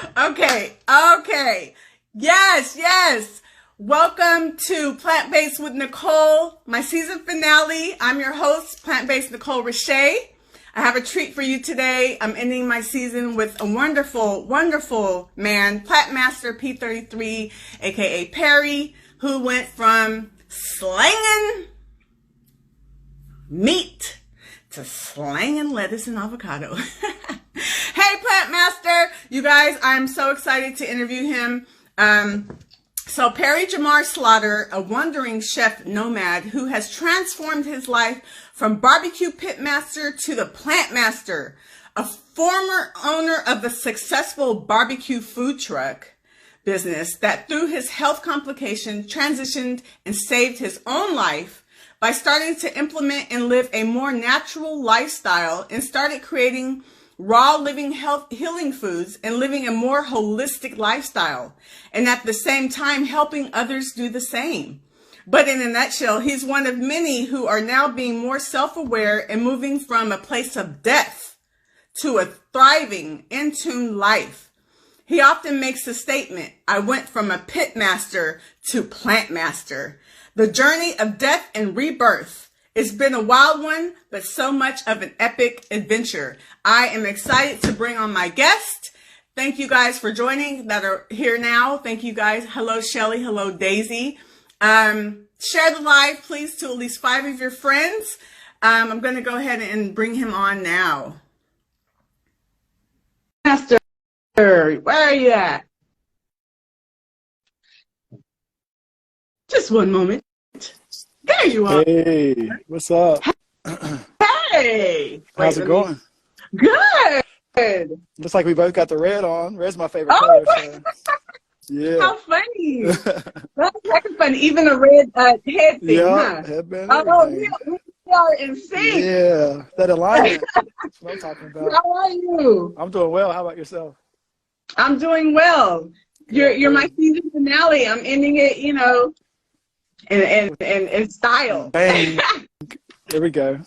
Okay, okay. Yes, yes. Welcome to Plant-Based with Nicole, my season finale. I'm your host, Plant-Based Nicole Richey. I have a treat for you today. I'm ending my season with a wonderful, wonderful man, Plantmaster P33, aka Perí, who went from slanging meat to slanging lettuce and avocado. Hey, Plantmaster! You guys, I'm so excited to interview him. So Perí JeMar Slaughter, a wandering chef nomad who has transformed his life from BBQ Pitmaster to the Plantmaster, a former owner of the successful barbecue food truck business that through his health complications transitioned and saved his own life by starting to implement and live a more natural lifestyle and started creating raw living health healing foods and living a more holistic lifestyle, and at the same time helping others do the same. But in a nutshell, he's one of many who are now being more self-aware and moving from a place of death to a thriving, in-tune life. He often makes the statement, I went from a pitmaster to plantmaster. The journey of death and rebirth. It's been a wild one, but so much of an epic adventure. I am excited to bring on my guest. Thank you guys for joining that are here now. Thank you guys. Hello, Shelly. Hello, Daisy. Share the live, please, to at least 5 of your friends. I'm going to go ahead and bring him on now. Master, where are you at? Just one moment. There you are. Hey, what's up? Hey. How's it going? Good. Looks like we both got the red on. Red's my favorite color. So. Yeah. How funny. That's funny. Even a red head thing, yeah, huh? headband. Oh, we are in sync. Yeah, that alignment. That's what I'm talking about. How are you? I'm doing well. How about yourself? I'm doing well. You're my season finale. I'm ending it, you know, in style. Bang. There we go.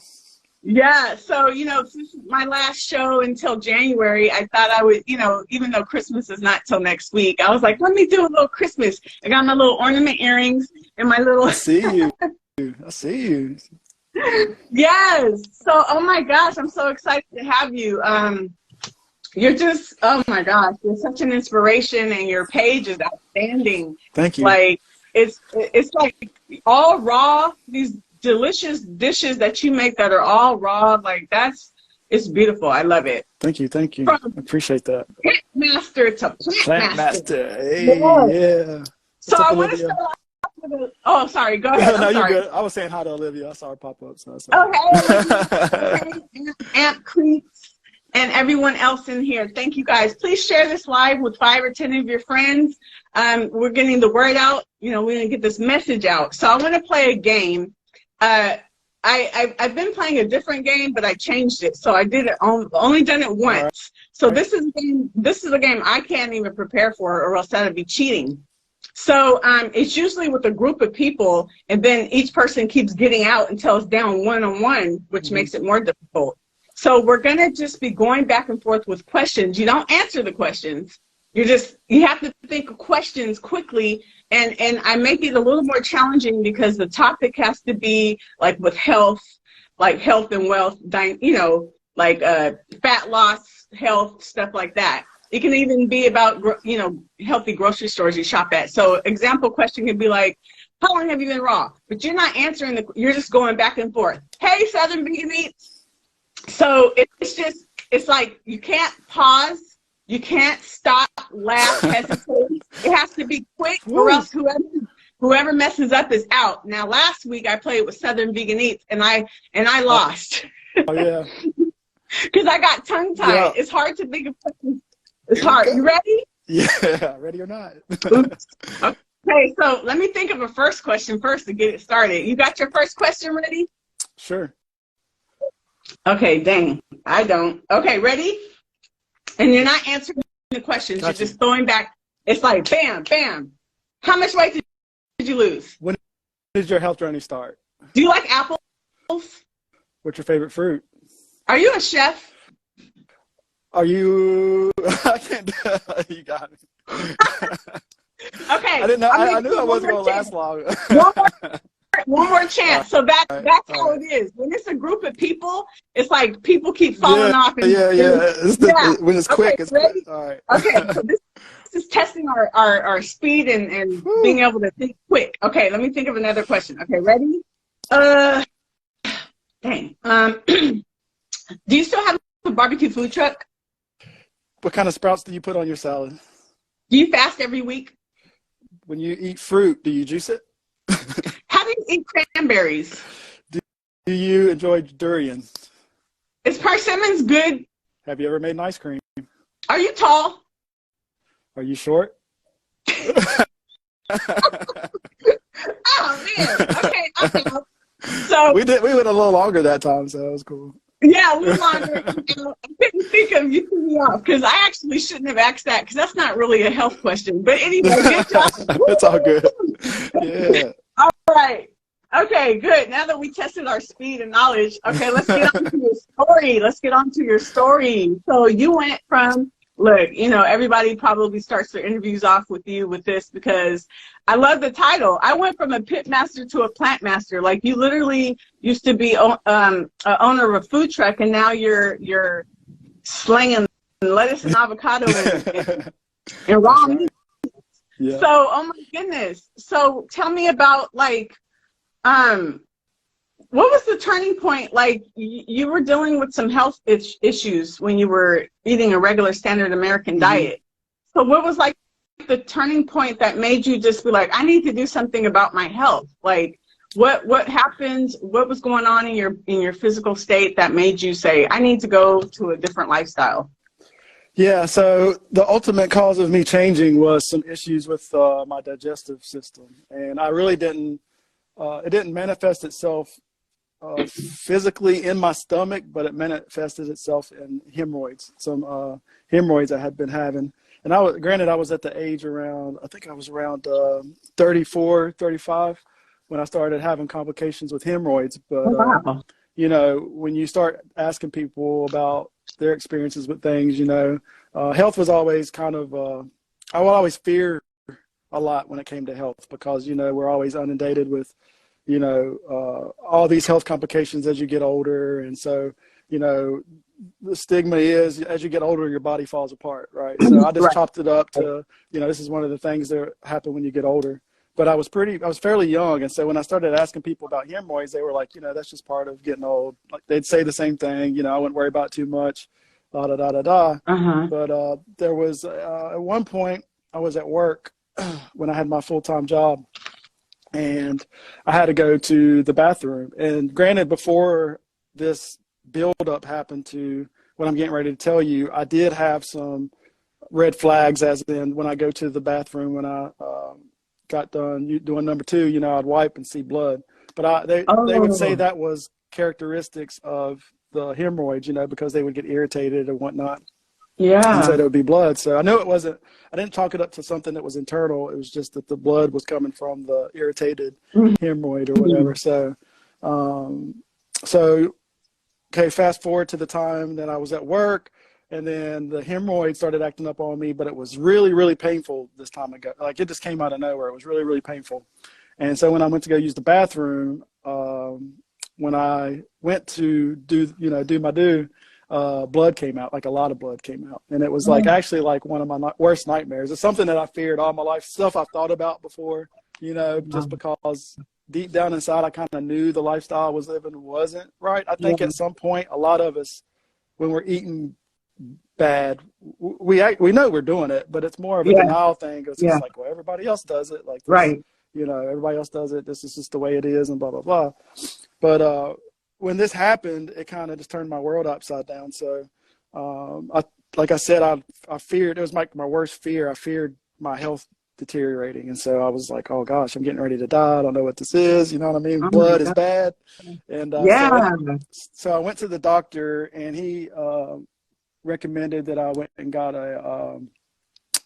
Yeah, so, you know, this is my last show until January. I thought I would, you know, even though Christmas is not till next week, I was like, let me do a little Christmas. I got my little ornament earrings and my little... I see you. I see you. Yes. So, oh my gosh, I'm so excited to have you. You're just, oh my gosh, you're such an inspiration and your page is outstanding. Thank you. Like, it's like all raw, these delicious dishes that you make that are all raw, like it's beautiful. I love it. Thank you. Thank you. I appreciate that. Master to Plantmaster. Hey, yeah. So I want to start off with oh, sorry. Go ahead. No, I'm you're sorry. good. I was saying hi to Olivia. I saw her pop up. So Okay. Aunt Creeps and everyone else in here. Thank you guys. Please share this live with 5 or 10 of your friends. We're getting the word out. You know, we're going to get this message out. So I want to play a game. I've been playing a different game, but I changed it. So I did it only done it once. Right. So this is a game I can't even prepare for, or else that'd be cheating. So it's usually with a group of people, and then each person keeps getting out until it's down one-on-one, which makes it more difficult. So we're gonna just be going back and forth with questions. You don't answer the questions. You have to think of questions quickly. And I make it a little more challenging because the topic has to be like with health, like health and wealth, you know, like fat loss, health, stuff like that. It can even be about, you know, healthy grocery stores you shop at. So example question could be like, how long have you been raw? But you're not answering, you're just going back and forth. Hey, Southern Vegan Eats. So it's like you can't pause. You can't stop, laugh, hesitate. It has to be quick, or else whoever messes up is out. Now, last week I played with Southern Vegan Eats, and I lost. Oh yeah. Because I got tongue tied. Yeah. It's hard to think of questions. It's hard. You ready? Yeah, ready or not. Okay, so let me think of a first question first to get it started. You got your first question ready? Sure. Okay, dang, I don't. Okay, ready? And you're not answering the questions. Gotcha. You're just throwing back. It's like, bam, bam. How much weight did you lose? When did your health journey start? Do you like apples? What's your favorite fruit? Are you a chef? Are you? I can't. You got me. Okay. I didn't know. I knew I wasn't going to last long. One more chance. So that's how it is. When it's a group of people, it's like people keep falling off. And, when it's quick, it's ready? quick. All right. Okay. So this is testing our speed and being able to think quick. Okay. Let me think of another question. Okay. Ready? Dang. Do you still have a barbecue food truck? What kind of sprouts do you put on your salad? Do you fast every week? When you eat fruit, do you juice it? How do you eat cranberries? Do you enjoy durian? Is persimmons good? Have you ever made an ice cream? Are you tall? Are you short? Oh man. Okay. So we went a little longer that time, so that was cool. Yeah, a little longer. I couldn't think of you threw me off because I actually shouldn't have asked that because that's not really a health question. But anyway, good job. It's all good. Yeah. All right. Okay, good. Now that we tested our speed and knowledge, okay, let's get on to your story. Let's get on to your story. So you went from, look, you know, everybody probably starts their interviews off with you with this because I love the title. I went from a pitmaster to a plantmaster. Like you literally used to be an owner of a food truck, and now you're slinging lettuce and avocado and raw meat. Yeah. So, oh my goodness. So tell me about like, what was the turning point? Like you were dealing with some health issues when you were eating a regular standard American diet. So what was like the turning point that made you just be like, I need to do something about my health? Like what happened? What was going on in your physical state that made you say, I need to go to a different lifestyle? Yeah, so the ultimate cause of me changing was some issues with my digestive system. And I really didn't, it didn't manifest itself physically in my stomach, but it manifested itself in hemorrhoids, some hemorrhoids I had been having. And granted, I was at the age around, I think I was around 34, 35 when I started having complications with hemorrhoids. But, you know, when you start asking people about their experiences with things, you know, health was always kind of, I would always fear a lot when it came to health because, you know, we're always inundated with, you know, all these health complications as you get older. And so, you know, the stigma is as you get older, your body falls apart, right? So I just chopped it up to, you know, this is one of the things that happen when you get older. But I was fairly young. And so when I started asking people about hemorrhoids, they were like, you know, that's just part of getting old. Like they'd say the same thing, you know, I wouldn't worry about it too much, da, da, da, da, da. But there was, at one point I was at work when I had my full-time job and I had to go to the bathroom. And granted, before this build-up happened to what I'm getting ready to tell you, I did have some red flags as in when I go to the bathroom when I got done doing number 2, you know, I'd wipe and see blood. But they would say that was characteristics of the hemorrhoids, you know, because they would get irritated and whatnot. Yeah. And so there would be blood. So I knew it wasn't, I didn't chalk it up to something that was internal. It was just that the blood was coming from the irritated hemorrhoid or whatever. So, okay, fast forward to the time that I was at work. And then the hemorrhoid started acting up on me, but it was really, really painful this time ago. Like it just came out of nowhere. It was really, really painful. And so when I went to go use the bathroom, when I went to do my due, blood came out, like a lot of blood came out. And it was like actually like one of my worst nightmares. It's something that I feared all my life, stuff I've thought about before, you know, just because deep down inside I kind of knew the lifestyle I was living wasn't right. I think at some point, a lot of us, when we're eating bad, we know we're doing it, but it's more of a denial thing. It's just like, well, everybody else does it, like this, you know, everybody else does it, this is just the way it is and blah blah blah. But when this happened, it kind of just turned my world upside down. So like I said, I feared, it was like my worst fear. I feared my health deteriorating, and so I was like, oh gosh, I'm getting ready to die, I don't know what this is, you know what I mean? Blood is bad. And so I went to the doctor, and he recommended that I went and got a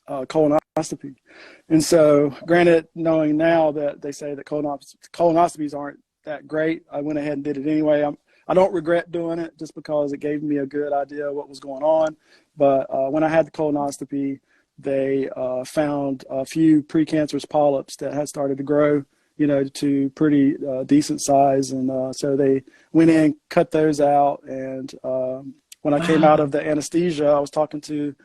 colonoscopy. And so, granted, knowing now that they say that colonoscopies aren't that great, I went ahead and did it anyway. I don't regret doing it just because it gave me a good idea of what was going on. But when I had the colonoscopy, they found a few precancerous polyps that had started to grow, to pretty decent size. And so they went in, cut those out. And when I came out of the anesthesia, I was talking to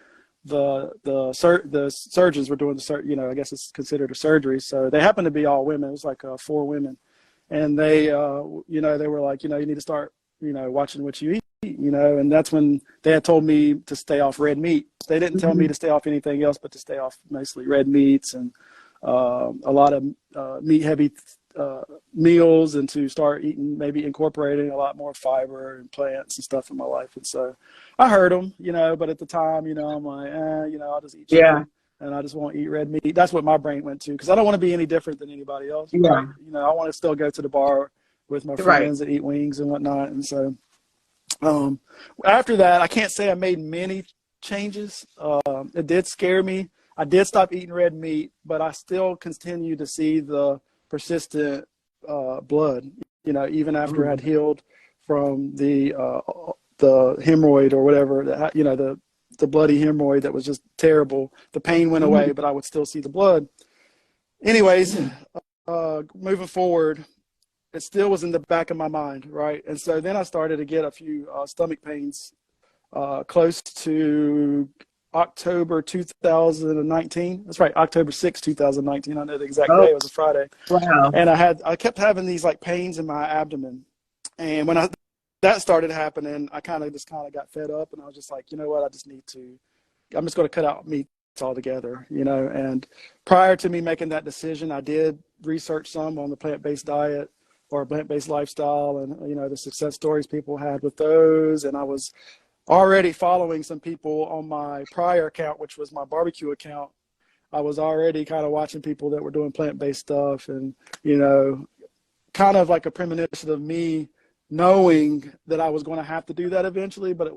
the surgeons were doing I guess it's considered a surgery. So they happened to be all women. It was like 4 women. And they, they were like, you need to start, watching what you eat, and that's when they had told me to stay off red meat. They didn't tell me to stay off anything else, but to stay off mostly red meats and a lot of meat heavy meals, and to start eating, maybe incorporating a lot more fiber and plants and stuff in my life. And so I heard them, but at the time, I'm like, I'll just eat chicken. And I just won't eat red meat. That's what my brain went to, because I don't want to be any different than anybody else. Yeah. Right? I want to still go to the bar with my friends and eat wings and whatnot. And so after that, I can't say I made many changes. It did scare me. I did stop eating red meat, but I still continue to see the persistent blood, even after I'd healed from the hemorrhoid or whatever, the bloody hemorrhoid that was just terrible. The pain went away, but I would still see the blood. Anyways, moving forward, it still was in the back of my mind, right? And so then I started to get a few stomach pains close to October 2019. That's right, October 6, 2019. I know the exact day. It was a Friday. Wow. And I kept having these like pains in my abdomen. And when that started happening, I kind of got fed up, and I was just like, you know what, I'm just going to cut out meat altogether, and prior to me making that decision, I did research some on the plant-based diet or plant-based lifestyle, and, the success stories people had with those. And I was already following some people on my prior account, which was my barbecue account. I was already kind of watching people that were doing plant-based stuff, and, kind of like a premonition of me knowing that I was going to have to do that eventually, but I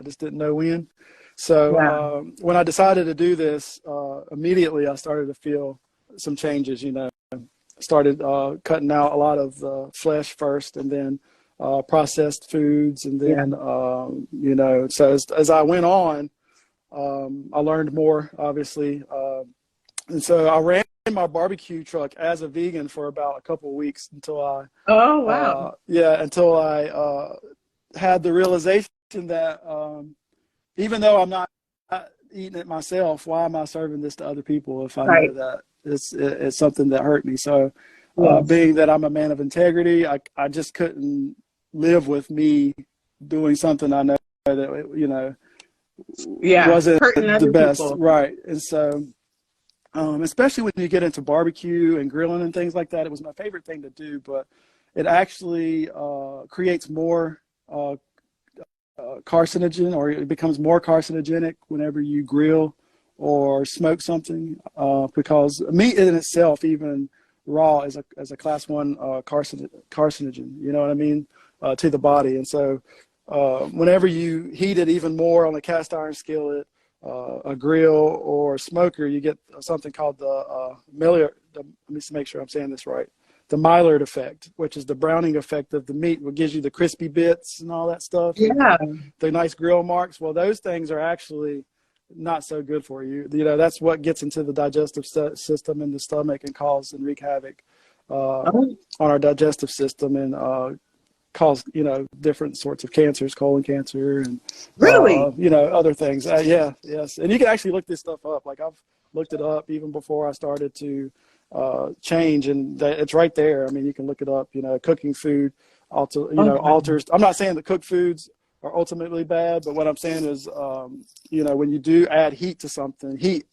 just didn't know when. So when I decided to do this, immediately I started to feel some changes, started cutting out a lot of flesh first, and then processed foods. And then, so as I went on, I learned more, obviously. And so I ran my barbecue truck as a vegan for about a couple of weeks until I had the realization that even though I'm not eating it myself, why am I serving this to other people if I know that it's something that hurt me? So being that I'm a man of integrity, I just couldn't live with me doing something I know that wasn't the best, right? And so especially when you get into barbecue and grilling and things like that, it was my favorite thing to do, but it actually creates more carcinogen, or it becomes more carcinogenic whenever you grill or smoke something, because meat in itself, even raw, is a class 1 carcinogen, you know what I mean, to the body. And so whenever you heat it even more on a cast iron skillet, a grill or a smoker, you get something called the let me make sure I'm saying this right, the Maillard effect, which is the browning effect of the meat, what gives you the crispy bits and all that stuff. Yeah. The nice grill marks. Well, those things are actually not so good for you. That's what gets into the digestive system in the stomach and wreak havoc on our digestive system, and cause different sorts of cancers, colon cancer, and other things. Yes, and you can actually look this stuff up. Like, I've looked it up even before I started to change, and it's right there. I mean, you can look it up. Cooking food alters. I'm not saying that cooked foods are ultimately bad, but what I'm saying is, when you do add heat to something, heat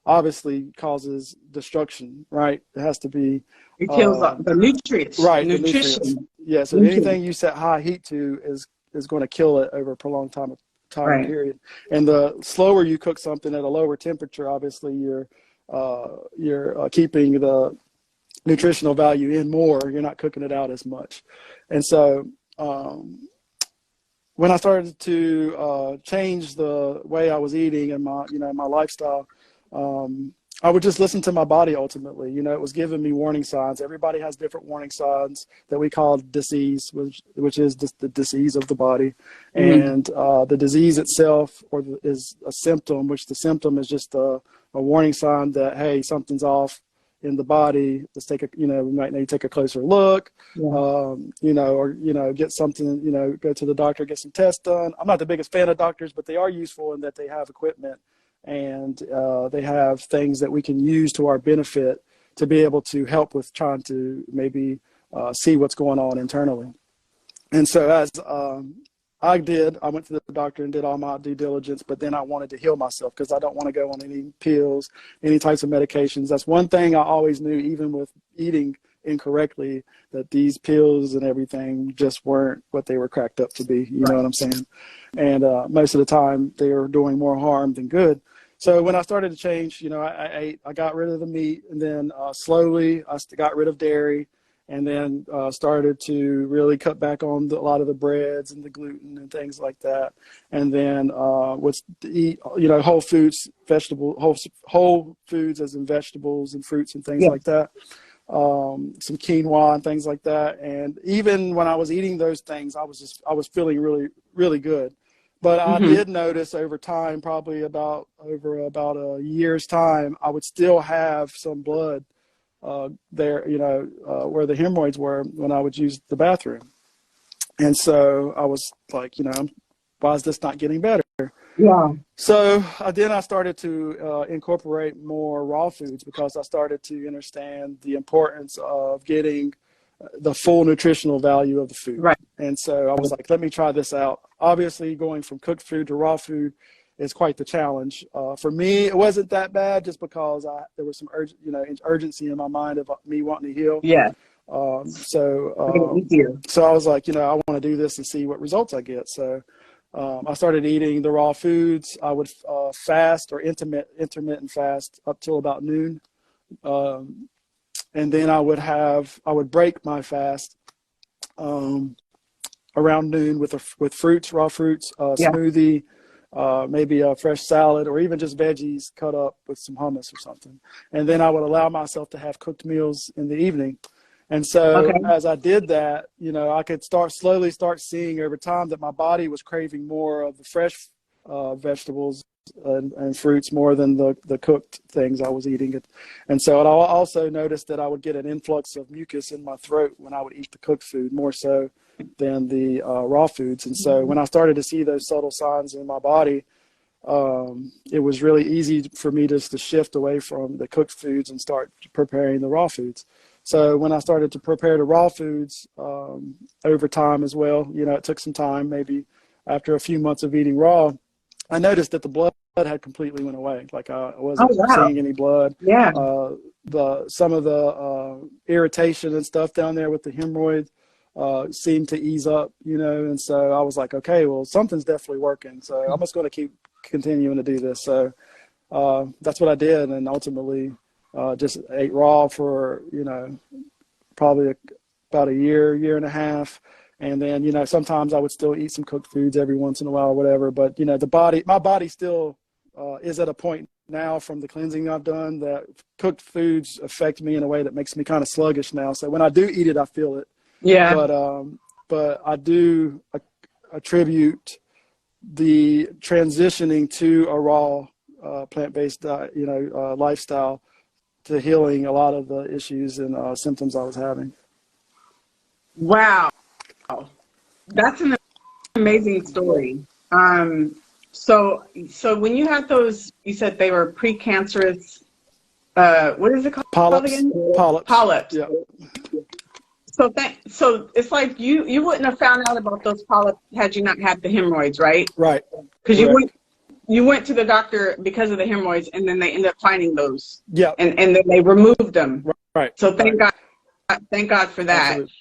obviously causes destruction, right? It has to be. It kills the nutrients. Right. Nutrition. Yeah. So anything you set high heat to is going to kill it over a prolonged time period. And the slower you cook something at a lower temperature, obviously you're keeping the nutritional value in more. You're not cooking it out as much. And so when I started to change the way I was eating and my lifestyle, I would just listen to my body ultimately. You know, it was giving me warning signs. Everybody has different warning signs that we call disease, which is the disease of the body. And the disease itself is a symptom, which the symptom is just a warning sign that, hey, something's off in the body. Let's take we might need to take a closer look, get something, go to the doctor, get some tests done. I'm not the biggest fan of doctors, but they are useful in that they have equipment and they have things that we can use to our benefit to be able to help with trying to maybe see what's going on internally. And so as I went to the doctor and did all my due diligence, but then I wanted to heal myself because I don't want to go on any pills, any types of medications. That's one thing I always knew, even with eating incorrectly, that these pills and everything just weren't what they were cracked up to be. You know what I'm saying? And most of the time they were doing more harm than good. So when I started to change, I got rid of the meat, and then slowly I got rid of dairy, and then started to really cut back on a lot of the breads and the gluten and things like that. And then would eat, whole foods, whole foods as in vegetables and fruits and things like that. Some quinoa and things like that. And even when I was eating those things, I was feeling really, really good. But I did notice over time, probably about a year's time, I would still have some blood there, where the hemorrhoids were when I would use the bathroom. And so I was like, why is this not getting better? Yeah. So then I started to incorporate more raw foods because I started to understand the importance of getting the full nutritional value of the food. Right. And so I was like, let me try this out. Obviously, going from cooked food to raw food is quite the challenge. For me, it wasn't that bad just because there was some urgency in my mind of me wanting to heal. Yeah. So I was like, I want to do this and see what results I get. So I started eating the raw foods. I would fast or intermittent fast up till about noon. And then I would break my fast around noon with fruits, raw fruits, smoothie, maybe a fresh salad, or even just veggies cut up with some hummus or something. And then I would allow myself to have cooked meals in the evening. And so as I did that, I could slowly start seeing over time that my body was craving more of the fresh vegetables and fruits more than the cooked things I was eating. And so I also noticed that I would get an influx of mucus in my throat when I would eat the cooked food, more so than the raw foods. And so when I started to see those subtle signs in my body, it was really easy for me just to shift away from the cooked foods and start preparing the raw foods. So when I started to prepare the raw foods over time as well, it took some time, maybe after a few months of eating raw, I noticed that the blood had completely went away. Like I wasn't seeing any blood. Yeah. Some of the irritation and stuff down there with the hemorrhoids seemed to ease up, and so I was like, okay, well, something's definitely working. So I'm just going to keep continuing to do this. So that's what I did, and ultimately just ate raw for, probably about a year and a half. And then, sometimes I would still eat some cooked foods every once in a while or whatever. But, my body still is at a point now from the cleansing I've done that cooked foods affect me in a way that makes me kind of sluggish now. So when I do eat it, I feel it. Yeah. But I do attribute the transitioning to a raw plant-based diet, lifestyle to healing a lot of the issues and symptoms I was having. Wow. That's an amazing story. So when you had those, you said they were precancerous, what is it called? Polyps. Again? Polyps. Yeah. So it's like you wouldn't have found out about those polyps had you not had the hemorrhoids, right? Right. Because you went to the doctor because of the hemorrhoids, and then they ended up finding those. Yeah. And then they removed them. Right. So thank God for that. Absolutely.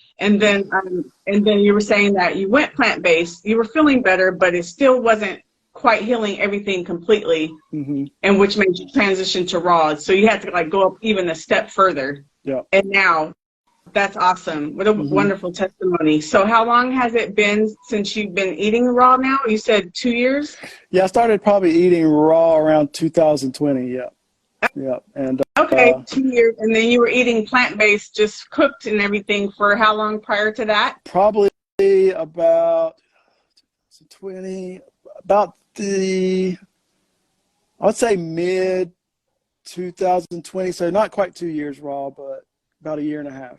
And then you were saying that you went plant-based, you were feeling better, but it still wasn't quite healing everything completely, and which made you transition to raw. So you had to go up even a step further. Yeah. And now, that's awesome. What a wonderful testimony. So how long has it been since you've been eating raw now? You said 2 years? Yeah, I started probably eating raw around 2020, yeah. Yeah. And Okay, 2 years. And then you were eating plant-based, just cooked and everything for how long prior to that? probably about 20, about the, I'd say mid 2020. So not quite 2 years raw, but about a year and a half.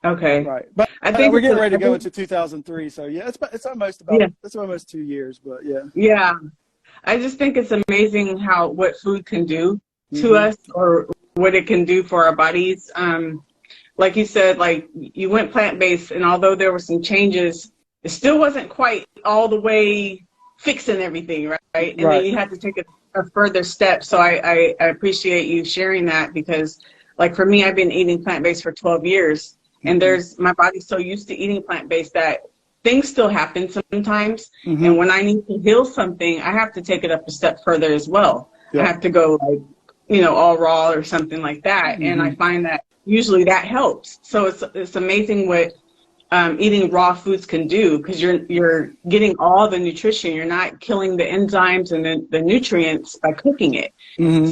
Okay. Right. But I think we're getting ready to go into 2003. So yeah, it's almost about, yeah. it's almost 2 years, but yeah. Yeah. I just think it's amazing what food can do to us, or what it can do for our bodies. Like you said, like you went plant-based, and although there were some changes, it still wasn't quite all the way fixing everything, right? And then you had to take a further step. So I appreciate you sharing that, because like for me, I've been eating plant-based for 12 years, and my body's so used to eating plant-based that things still happen sometimes. And when I need to heal something, I have to take it up a step further as well. I have to go like, all raw or something like that. And I find that usually that helps. So it's amazing what eating raw foods can do, because you're getting all the nutrition. You're not killing the enzymes and the nutrients by cooking it.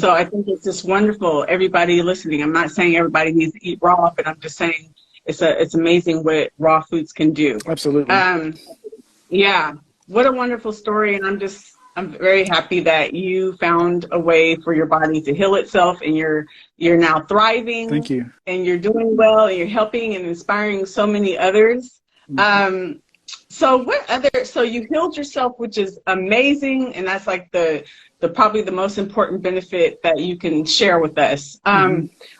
So I think it's just wonderful. Everybody listening, I'm not saying everybody needs to eat raw, but I'm just saying it's amazing what raw foods can do. Absolutely. Yeah, what a wonderful story. And I'm very happy that you found a way for your body to heal itself, and you're now thriving. Thank you. And you're doing well, and you're helping and inspiring so many others. So you healed yourself, which is amazing, and that's like the probably the most important benefit that you can share with us.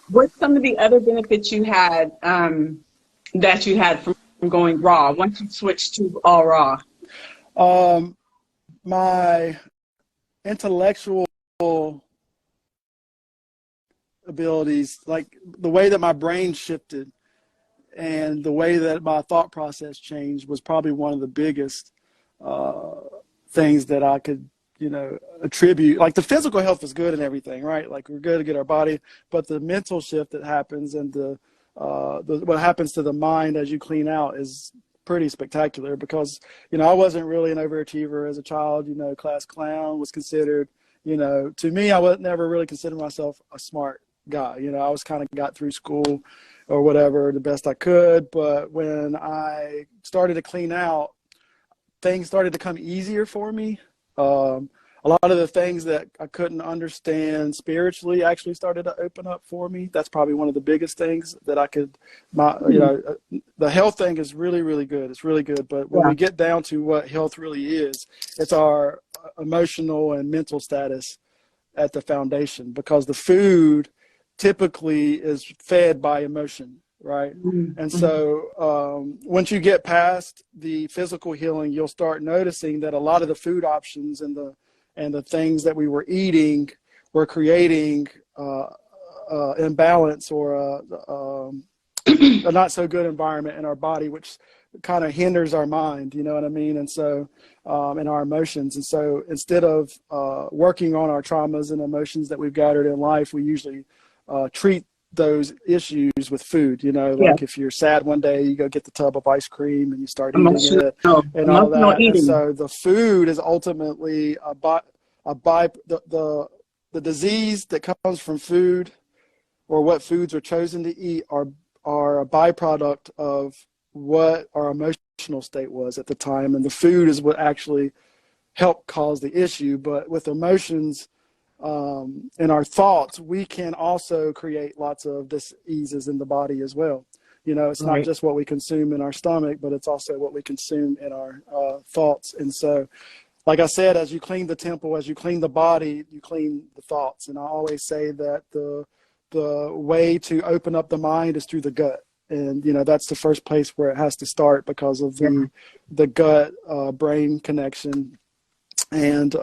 What's some of the other benefits you had that you had from going raw once you switched to all raw? My intellectual abilities, like the way that my brain shifted and the way that my thought process changed, was probably one of the biggest things that I could, attribute. Like the physical health is good and everything, right? Like we're good to get our body, but the mental shift that happens and what happens to the mind as you clean out is pretty spectacular, because I wasn't really an overachiever as a child. Class clown was considered, to me, I would never really consider myself a smart guy. I was kind of got through school or whatever the best I could, but when I started to clean out, things started to come easier for me. A lot of the things that I couldn't understand spiritually actually started to open up for me. That's probably one of the biggest things that I could, the health thing is really, really good. It's really good. But when we get down to what health really is, it's our emotional and mental status at the foundation, because the food typically is fed by emotion, right? And so once you get past the physical healing, you'll start noticing that a lot of the food options and the things that we were eating were creating imbalance or a not so good environment in our body, which kind of hinders our mind, you know what I mean? And so, and our emotions. And so instead of working on our traumas and emotions that we've gathered in life, we usually treat those issues with food. Like if you're sad one day, you go get the tub of ice cream and you start eating it and all that. And so the food is ultimately the disease that comes from food, or what foods are chosen to eat, are a byproduct of what our emotional state was at the time. And the food is what actually helped cause the issue. But with emotions and our thoughts, we can also create lots of diseases in the body as well. It's not just what we consume in our stomach, but it's also what we consume in our thoughts. And so, like I said, as you clean the temple, as you clean the body, you clean the thoughts. And I always say that the way to open up the mind is through the gut. And, that's the first place where it has to start, because of the gut brain connection. And,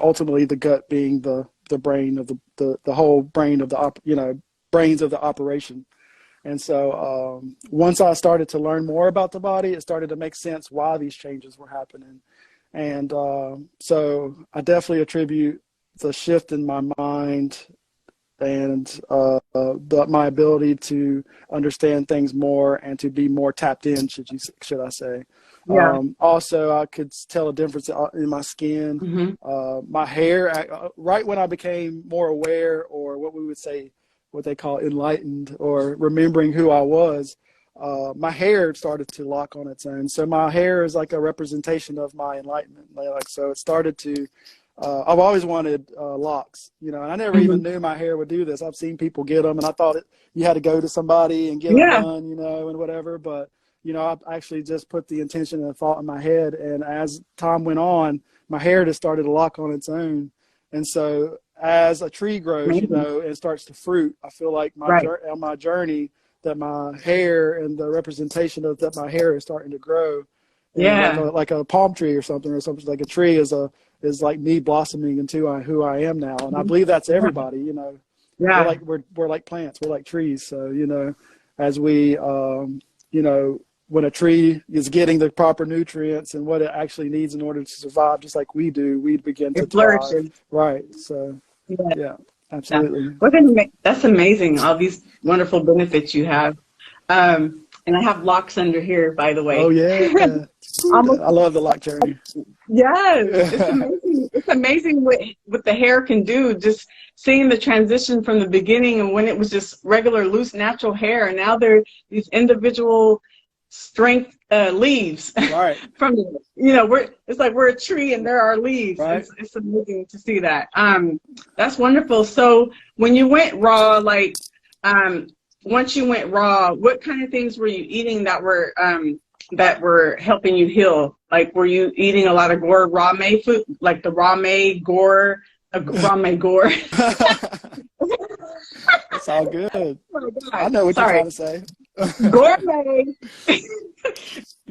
ultimately the gut being the brain of the whole brain of the, brains of the operation. And so once I started to learn more about the body, it started to make sense why these changes were happening. And so I definitely attribute the shift in my mind and my ability to understand things more and to be more tapped in, should I say, Yeah. Also, I could tell a difference in my skin, my hair. Right when I became more aware, or what we would say, what they call enlightened, or remembering who I was, my hair started to lock on its own. So my hair is like a representation of my enlightenment. Like, so it started to. I've always wanted locks, you know, and I never even knew my hair would do this. I've seen people get them, and I thought you had to go to somebody and get them done, you know, and whatever. But, you know, I actually just put the intention and the thought in my head. And as time went on, my hair just started to lock on its own. And so as a tree grows, you know, and starts to fruit, I feel like on my journey that my hair and the representation of that my hair is starting to grow. And like a palm tree or something like a tree is like me blossoming into who I am now. And I believe that's everybody, you know. We're like plants, we're like trees. So, you know, as we, you know, when a tree is getting the proper nutrients and what it actually needs in order to survive, just like we do, we begin to thrive. Right. So, yeah, absolutely. Well, that's amazing. All these wonderful benefits you have. And I have locks under here, by the way. Oh, yeah. I love the lock journey. Yes, it's amazing. It's amazing what the hair can do. Just seeing the transition from the beginning and when it was just regular, loose, natural hair, and now they're these individual strength leaves. Right. From, you know, it's like we're a tree and there are leaves. Right. It's amazing to see that. That's wonderful. So when you went raw, like once you went raw, what kind of things were you eating that were helping you heal? Like, were you eating a lot of raw May food, like the raw May gore? It's all good. Oh, I know what you're trying to say.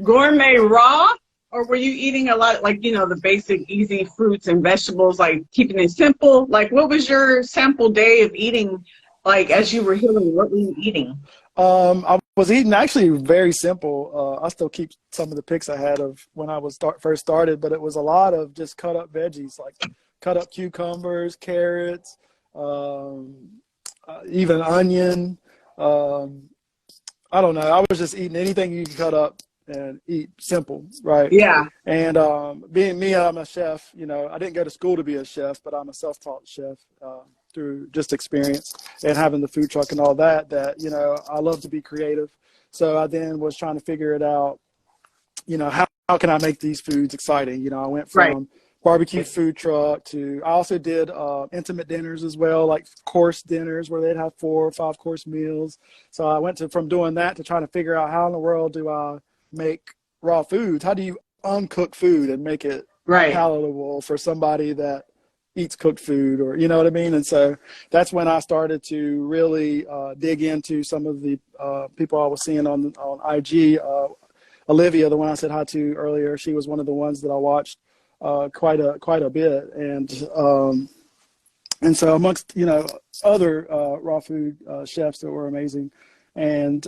Gourmet raw? Or were you eating a lot, like, you know, the basic easy fruits and vegetables, like keeping it simple? Like, what was your sample day of eating? Like, as you were healing, what were you eating? I was eating actually very simple. I still keep some of the pics I had of when I was first started, but it was a lot of just cut up veggies, like cut up cucumbers, carrots, even onion. I don't know. I was just eating anything you can cut up and eat simple, right? Yeah. And being me, I'm a chef. You know, I didn't go to school to be a chef, but I'm a self-taught chef. Through just experience and having the food truck and all that, you know, I love to be creative. So I then was trying to figure it out, you know, how can I make these foods exciting? You know, I went from barbecue food truck to, I also did intimate dinners as well, like course dinners where they'd have 4 or 5 course meals. So I went from doing that to trying to figure out how in the world do I make raw foods? How do you uncook food and make it palatable for somebody that eats cooked food, or you know what I mean? And so that's when I started to really dig into some of the people I was seeing on IG. Olivia, the one I said hi to earlier, she was one of the ones that I watched quite a bit, and so amongst, you know, other raw food chefs that were amazing. And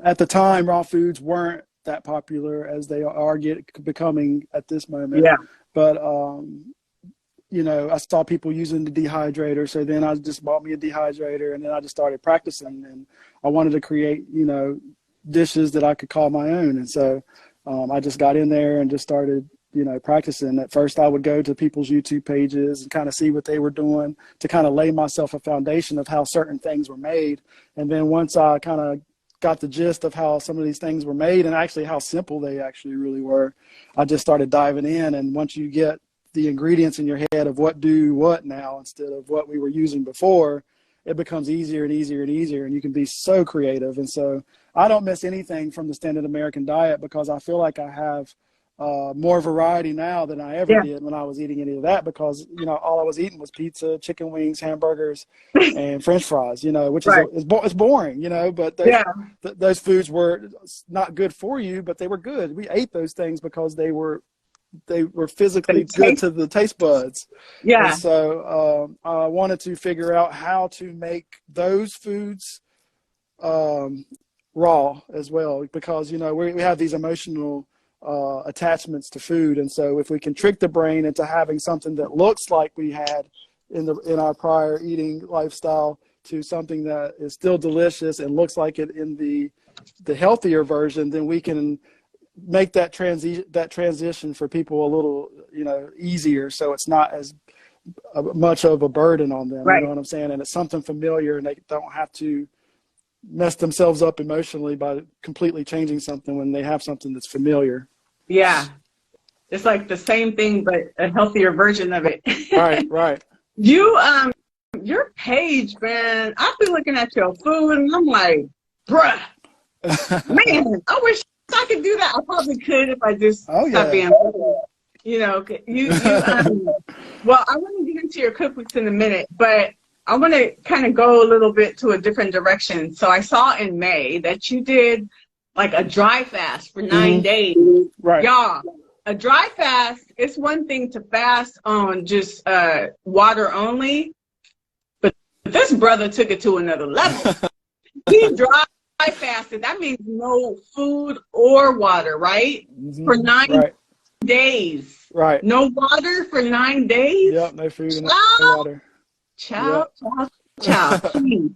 at the time, raw foods weren't that popular as they are becoming at this moment. Yeah. But you know, I saw people using the dehydrator, so then I just bought me a dehydrator, and then I just started practicing, and I wanted to create, you know, dishes that I could call my own. And so I just got in there and just started, you know, practicing. At first I would go to people's YouTube pages and kind of see what they were doing to kind of lay myself a foundation of how certain things were made. And then once I kind of got the gist of how some of these things were made and actually how simple they actually really were, I just started diving in. And once you get the ingredients in your head of what do what now instead of what we were using before, it becomes easier and easier and easier, and you can be so creative. And so I don't miss anything from the standard American diet because I feel like I have more variety now than I ever did when I was eating any of that, because, you know, all I was eating was pizza, chicken wings, hamburgers, and French fries, you know, which is it's boring, you know, but those foods were not good for you, but they were good. We ate those things because they were physically good to the taste buds. Yeah. And so I wanted to figure out how to make those foods raw as well, because, you know, we have these emotional attachments to food. And so if we can trick the brain into having something that looks like we had in our prior eating lifestyle to something that is still delicious and looks like it in the healthier version, then we can make that transition for people a little, you know, easier, so it's not as much of a burden on them. Right. You know what I'm saying? And it's something familiar, and they don't have to mess themselves up emotionally by completely changing something when they have something that's familiar. Yeah. It's like the same thing, but a healthier version of it. Right, right. Your page, man, I've been looking at your food and I'm like, bruh, man, I wish I could do that. I probably could if I just stopped being, you know, well, I want to get into your cookbooks in a minute, but I want to kind of go a little bit to a different direction. So I saw in May that you did like a dry fast for 9 days. Right. Y'all, a dry fast, it's one thing to fast on just water only, but this brother took it to another level. He dry fasted. That means no food or water, right? For 9 days. Right. No water for 9 days? Yep, no food and no water. Ciao. Please.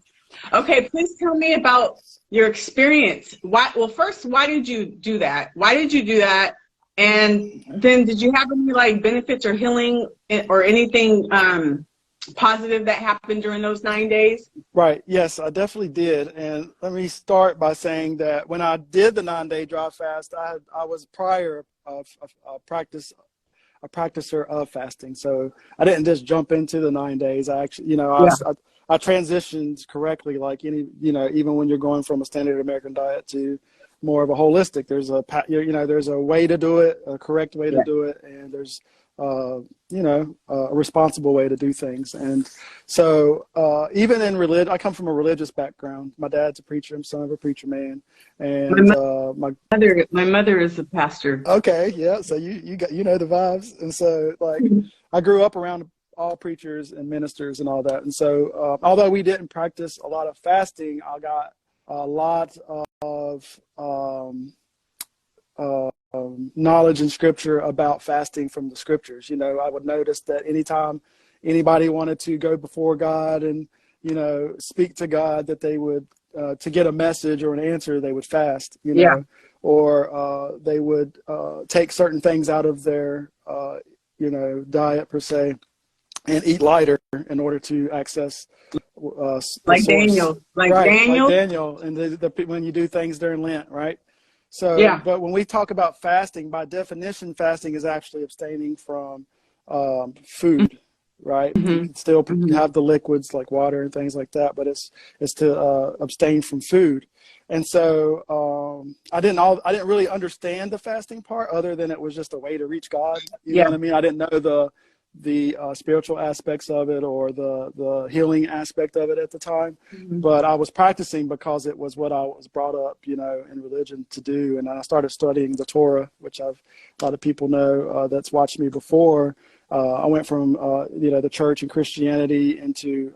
Okay, please tell me about your experience. Well, first, why did you do that? Why did you do that? And then did you have any like benefits or healing or anything positive that happened during those 9 days? Right. Yes, I definitely did. And let me start by saying that when I did the 9-day dry fast, I was prior a practicer of fasting. So I didn't just jump into the 9 days. I actually, you know, I transitioned correctly, like any, you know, even when you're going from a standard American diet to more of a holistic, there's there's a way to do it, a correct way to do it. And there's, a responsible way to do things. And so even in religion, I come from a religious background. My dad's a preacher. I'm son of a preacher man. And my mother is a pastor. Okay. Yeah. So you know the vibes. And so like I grew up around all preachers and ministers and all that. And so although we didn't practice a lot of fasting, I got a lot of knowledge in scripture about fasting from the scriptures. You know, I would notice that anytime anybody wanted to go before God and, you know, speak to God, that they would, to get a message or an answer, they would fast, you know, or they would take certain things out of their, diet per se, and eat lighter in order to access like Daniel, like Daniel, and when you do things during Lent, right? So, but when we talk about fasting, by definition, fasting is actually abstaining from food, right? You can still have the liquids like water and things like that, but it's to abstain from food. And so I didn't really understand the fasting part, other than it was just a way to reach God. You know what I mean? I didn't know the spiritual aspects of it or the healing aspect of it at the time, but I was practicing because it was what I was brought up, you know, in religion to do. And I started studying the Torah, which a lot of people know that's watched me before. I went from the church and Christianity into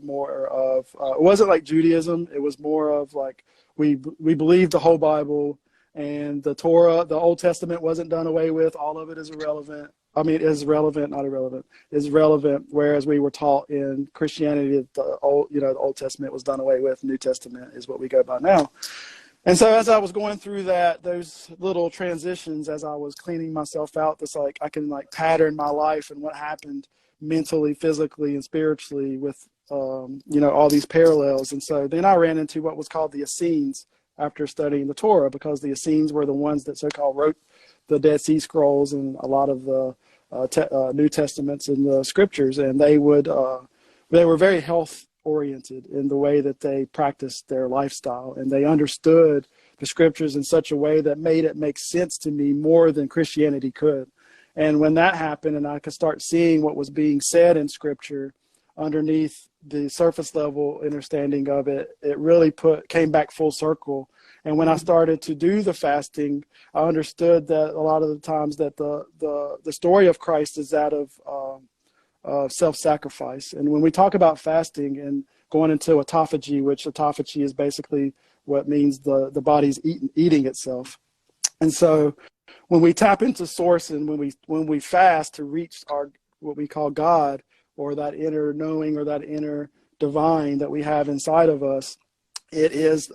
more of it wasn't like Judaism. It was more of like we believe the whole Bible, and the Torah, the Old Testament, wasn't done away with. All of it is irrelevant. I mean, is relevant, not irrelevant. Is relevant. Whereas we were taught in Christianity that the Old Testament was done away with. New Testament is what we go by now. And so as I was going through those little transitions, as I was cleaning myself out, I can pattern my life and what happened mentally, physically, and spiritually with all these parallels. And so then I ran into what was called the Essenes after studying the Torah, because the Essenes were the ones that so-called wrote the Dead Sea Scrolls and a lot of the New Testaments and the scriptures, and they were very health oriented in the way that they practiced their lifestyle, and they understood the scriptures in such a way that made it make sense to me more than Christianity could. And when that happened and I could start seeing what was being said in scripture underneath the surface level understanding of it, it really came back full circle. And when I started to do the fasting, I understood that a lot of the times that the story of Christ is that of self-sacrifice. And when we talk about fasting and going into autophagy, which autophagy is basically what means the body's eating itself. And so when we tap into source and when we fast to reach what we call God, or that inner knowing or that inner divine that we have inside of us, it is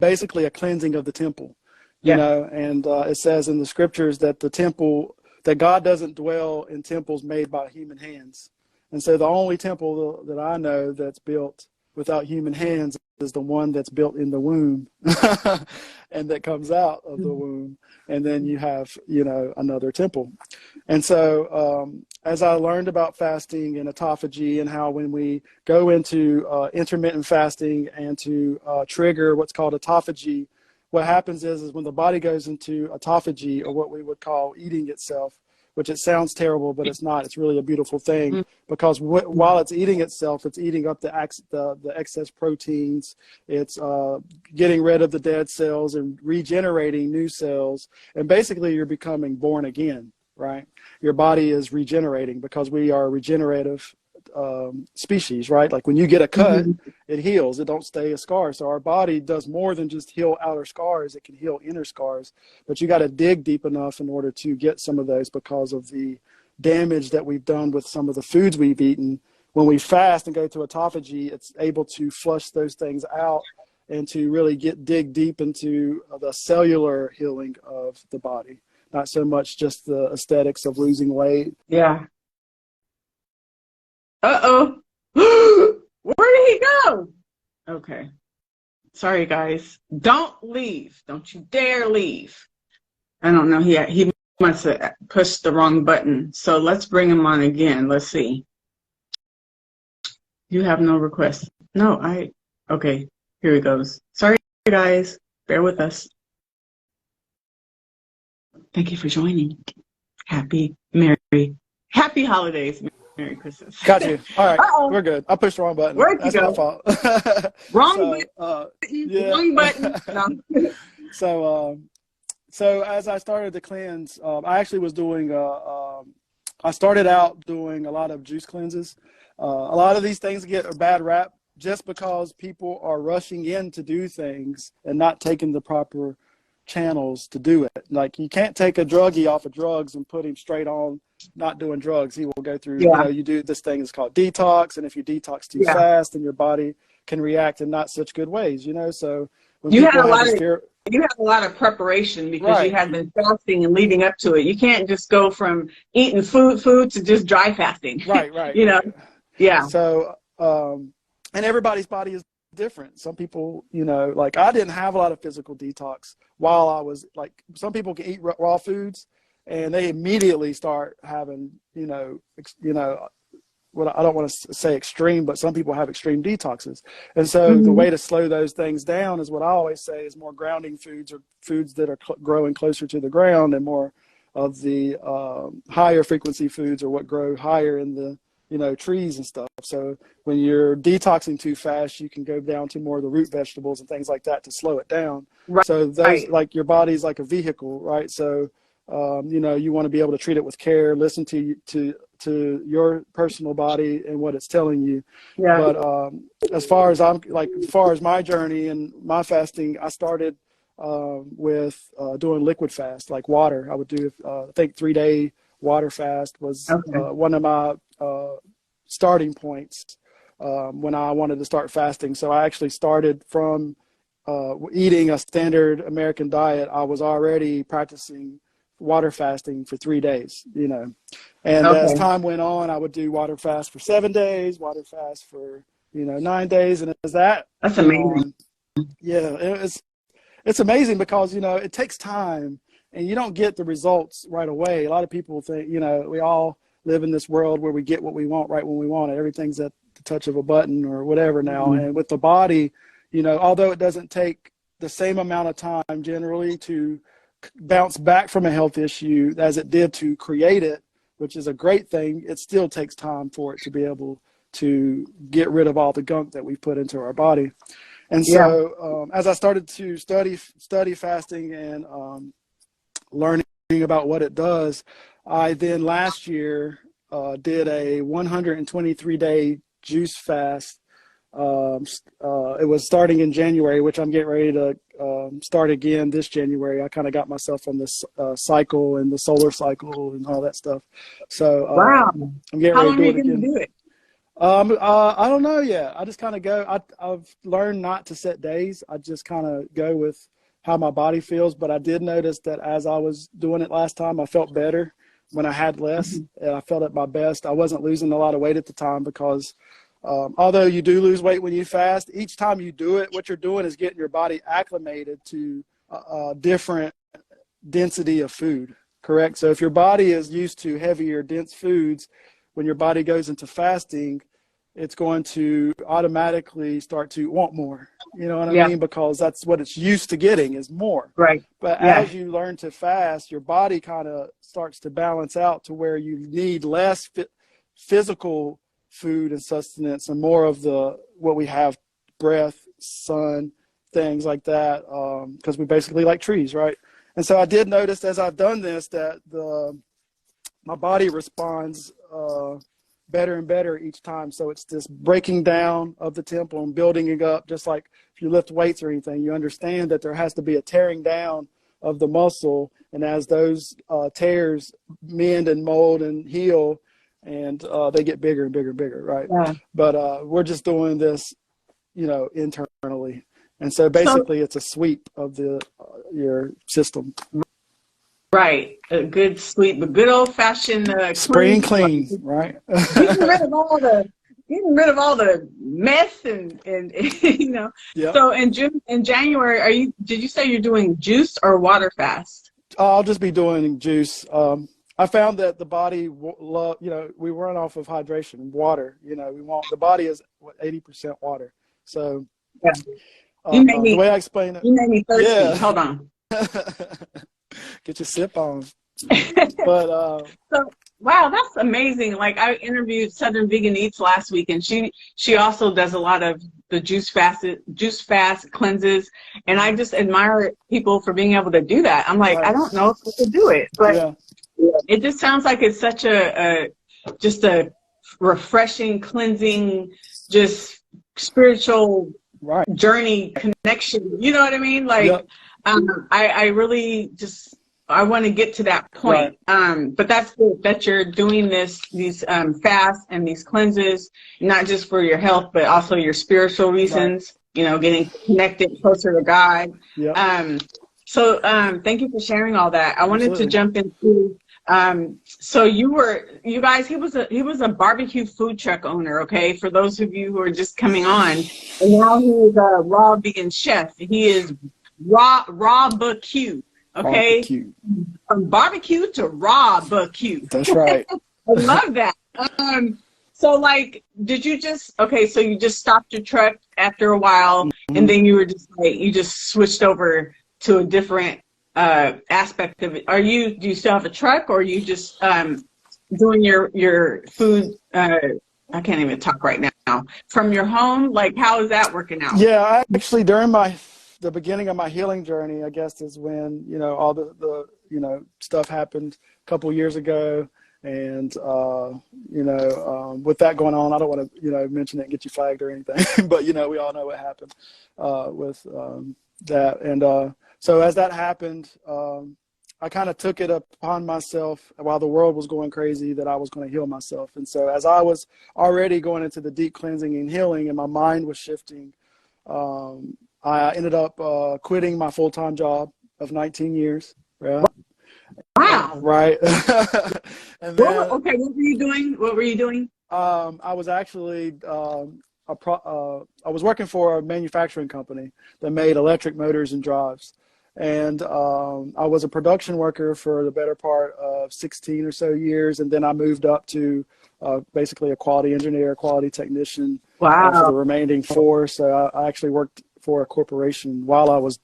basically a cleansing of the temple. you know, and it says in the scriptures that that God doesn't dwell in temples made by human hands. And so the only temple that I know that's built without human hands is the one that's built in the womb and that comes out of the womb. And then you have, you know, another temple. And so as I learned about fasting and autophagy and how when we go into intermittent fasting and to trigger what's called autophagy, what happens is when the body goes into autophagy, or what we would call eating itself, which it sounds terrible, but it's not. It's really a beautiful thing, because while it's eating itself, it's eating up the excess proteins. It's getting rid of the dead cells and regenerating new cells. And basically, you're becoming born again, right? Your body is regenerating, because we are a regenerative species, right? Like when you get a cut, it heals. It don't stay a scar. So our body does more than just heal outer scars. It can heal inner scars, but you got to dig deep enough in order to get some of those, because of the damage that we've done with some of the foods we've eaten. When we fast and go to autophagy, it's able to flush those things out and to really dig deep into the cellular healing of the body, not so much just the aesthetics of losing weight. Yeah. Uh-oh. Where did he go? Okay. Sorry, guys. Don't leave. Don't you dare leave. I don't know. He must have pushed the wrong button. So let's bring him on again. Let's see. You have no request. No, okay. Here he goes. Sorry, guys. Bear with us. Thank you for joining. Happy holidays. Merry Christmas. Got you. All right. We're good. I pushed the wrong button. Where'd you That's go? my fault. Wrong Wrong button. No. So as I started to cleanse, I actually was doing, I started out doing a lot of juice cleanses. A lot of these things get a bad rap just because people are rushing in to do things and not taking the proper channels to do it. Like, you can't take a druggie off of drugs and put him straight on not doing drugs. He will go through, you know, you do this thing is called detox, and if you detox too fast, then your body can react in not such good ways, you know. So when you had a lot of preparation, because you had been fasting and leading up to it. You can't just go from eating food to just dry fasting. Right. You know. Yeah. So and everybody's body is different. Some people, you know, like I didn't have a lot of physical detox while I was, like, some people can eat raw foods and they immediately start having, you know, what I don't want to say extreme, but some people have extreme detoxes. And so the way to slow those things down is what I always say is more grounding foods, or foods that are growing closer to the ground, and more of the higher frequency foods, or what grow higher in the, you know, trees and stuff. So when you're detoxing too fast, you can go down to more of the root vegetables and things like that to slow it down. Right. So those, like, your body's like a vehicle, right? So, you know, you want to be able to treat it with care, listen to your personal body and what it's telling you. Yeah. But as far as my journey and my fasting, I started with doing liquid fast, like water. I would do, I think 3-day water fast was one of my starting points when I wanted to start fasting. So I actually started from eating a standard American diet. I was already practicing water fasting for 3 days, you know. And as time went on, I would do water fast for 7 days, water fast for, you know, 9 days. And that's amazing. Yeah, it's amazing because, you know, it takes time and you don't get the results right away. A lot of people think, you know, we all live in this world where we get what we want right when we want it. Everything's at the touch of a button or whatever now. And with the body, you know, although it doesn't take the same amount of time generally to bounce back from a health issue as it did to create it, which is a great thing, it still takes time for it to be able to get rid of all the gunk that we put into our body. And so as I started to study fasting and learning about what it does, I then last year did a 123-day juice fast. It was starting in January, which I'm getting ready to start again this January. I kind of got myself on this cycle and the solar cycle and all that stuff. So I'm getting ready to do it again. Do it? I don't know yet. I just kind of go. I've learned not to set days. I just kind of go with how my body feels, but I did notice that as I was doing it last time, I felt better when I had less, and I felt at my best. I wasn't losing a lot of weight at the time because although you do lose weight when you fast, each time you do it, what you're doing is getting your body acclimated to a different density of food, correct? So if your body is used to heavier, dense foods, when your body goes into fasting, it's going to automatically start to want more. You know what I mean? Because that's what it's used to getting is more. Right. But as you learn to fast, your body kind of starts to balance out to where you need less physical food and sustenance and more of the what we have, breath, sun, things like that, because we basically like trees, right? And so I did notice as I've done this that my body responds better and better each time. So it's this breaking down of the temple and building it up, just like if you lift weights or anything, you understand that there has to be a tearing down of the muscle. And as those tears mend and mold and heal, and they get bigger and bigger and bigger, right? Yeah. But we're just doing this, internally. And so basically it's a sweep of your system. Right. A good sweep, a good old fashioned spring clean, right? Getting rid of all the mess and Yep. So in January, did you say you're doing juice or water fast? I'll just be doing juice. I found that the body, we run off of hydration, water. The body is 80% water. So the way I explain it, you made me thirsty. Yeah. Hold on. Get your sip on. But so wow, that's amazing. Like I interviewed Southern Vegan Eats last week, and she also does a lot of the juice fast cleanses, and I just admire people for being able to do that. I'm like, I don't know if I could do it, but it just sounds like it's such just a refreshing, cleansing, just spiritual journey connection. You know what I mean? Like, I really I want to get to that point. But that's good that you're doing these fasts and these cleanses, not just for your health, but also your spiritual reasons, getting connected closer to God. So thank you for sharing all that. I wanted to jump into, so you guys, he was a barbecue food truck owner. Okay. For those of you who are just coming on, and now he is a raw vegan chef. He is rawbq. Okay. Barbecue. From barbecue to rawbq. That's right. I love that. So like, so you just stopped your truck after a while, and then you were you just switched over to a different aspect of it. Do you still have a truck, or are you just doing your food? I can't even talk right now. From your home, like how is that working out? Yeah, I actually during the beginning of my healing journey, I guess, is when all the stuff happened a couple of years ago, and with that going on, I don't want to mention it and get you flagged or anything, but we all know what happened with that, and so as that happened, I kind of took it upon myself while the world was going crazy that I was going to heal myself. And so as I was already going into the deep cleansing and healing, and my mind was shifting, I ended up quitting my full-time job of 19 years. Right? Wow. Right. And then, what were you doing? I was actually I was working for a manufacturing company that made electric motors and drives. And I was a production worker for the better part of 16 or so years. And then I moved up to basically a quality engineer, quality technician for the remaining 4. So I actually worked for a corporation while I was